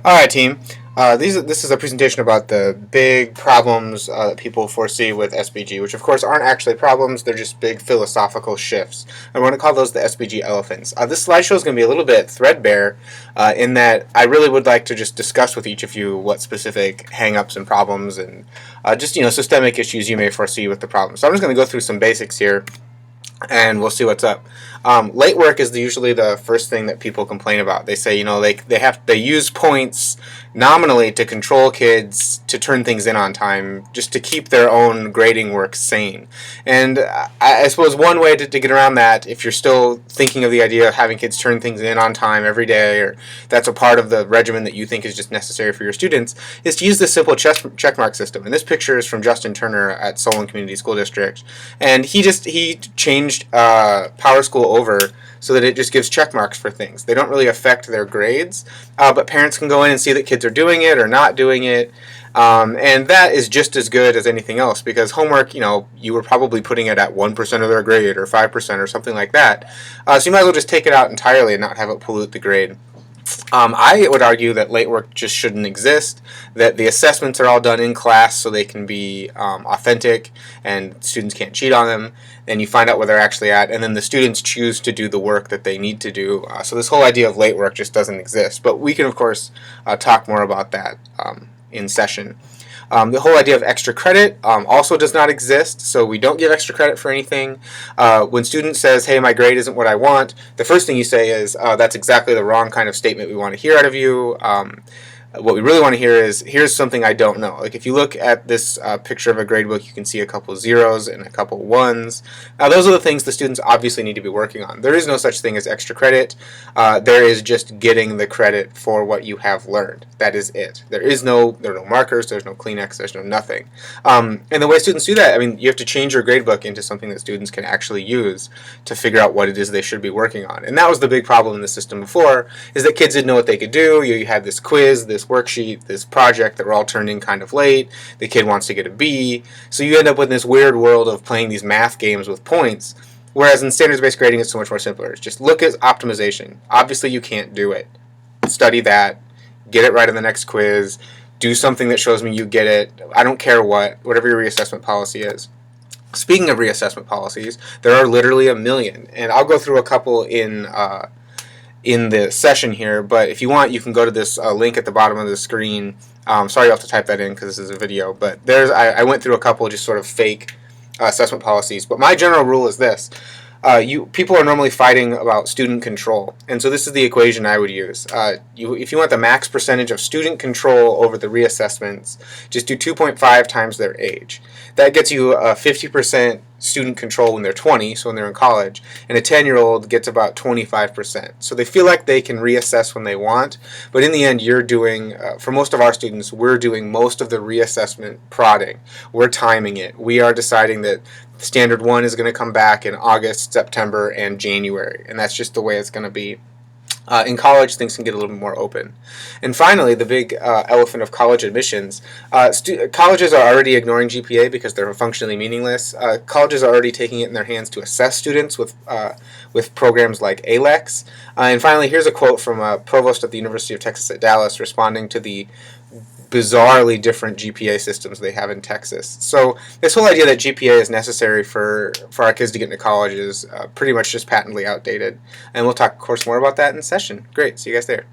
All right, team. This is a presentation about the big problems that people foresee with SBG, which of course aren't actually problems, they're just big philosophical shifts. I want to call those the SBG elephants. This slideshow is going to be a little bit threadbare in that I really would like to just discuss with each of you what specific hangups and problems and just systemic issues you may foresee with the problem. So I'm just going to go through some basics here and we'll see what's up. Late work is usually the first thing that people complain about. They say, they use points nominally to control kids to turn things in on time, just to keep their own grading work sane. And I suppose one way to get around that, if you're still thinking of the idea of having kids turn things in on time every day, or that's a part of the regimen that you think is just necessary for your students, is to use this simple checkmark system. And this picture is from Justin Turner at Solon Community School District, and he changed Power School over so that it just gives check marks for things. They don't really affect their grades, but parents can go in and see that kids are doing it or not doing it, and that is just as good as anything else, because homework, you were probably putting it at 1% of their grade or 5% or something like that, so you might as well just take it out entirely and not have it pollute the grade. I would argue that late work just shouldn't exist, that the assessments are all done in class so they can be authentic and students can't cheat on them, and you find out where they're actually at, and then the students choose to do the work that they need to do. So this whole idea of late work just doesn't exist, but we can of course talk more about that in session. The whole idea of extra credit also does not exist, so we don't give extra credit for anything. When student says, hey, my grade isn't what I want, the first thing you say is, that's exactly the wrong kind of statement we want to hear out of you. What we really want to hear is, here's something I don't know. Like if you look at this picture of a gradebook, you can see a couple zeros and a couple ones. Now those are the things the students obviously need to be working on. There is no such thing as extra credit. There is just getting the credit for what you have learned. That is it. There are no markers, there's no Kleenex, there's no nothing. And the way students do that, you have to change your gradebook into something that students can actually use to figure out what it is they should be working on. And that was the big problem in the system before, is that kids didn't know what they could do. You had this quiz, this worksheet, this project that were all turned in kind of late. The kid wants to get a B. So you end up with this weird world of playing these math games with points, whereas in standards-based grading it's so much more simpler. It's just look at optimization. Obviously you can't do it. Study that. Get it right in the next quiz. Do something that shows me you get it. I don't care whatever your reassessment policy is. Speaking of reassessment policies, there are literally a million, and I'll go through a couple in the session here, but if you want, you can go to this link at the bottom of the screen. Sorry, you'll have to type that in because this is a video, but I went through a couple just sort of fake assessment policies, but my general rule is this. People are normally fighting about student control, and so this is the equation I would use. If you want the max percentage of student control over the reassessments, just do 2.5 times their age. That gets you 50% student control when they're 20, so when they're in college, and a 10-year-old gets about 25%. So they feel like they can reassess when they want, but in the end you're doing, for most of our students, we're doing most of the reassessment prodding. We're timing it. We are deciding that Standard 1 is going to come back in August, September, and January, and that's just the way it's going to be. In college, things can get a little bit more open. And finally, the big elephant of college admissions. Colleges are already ignoring GPA because they're functionally meaningless. Colleges are already taking it in their hands to assess students with programs like ALEX. And finally, here's a quote from a provost at the University of Texas at Dallas responding to the bizarrely different GPA systems they have in Texas. So this whole idea that GPA is necessary for our kids to get into college is pretty much just patently outdated. And we'll talk, of course, more about that in session. Great. See you guys there.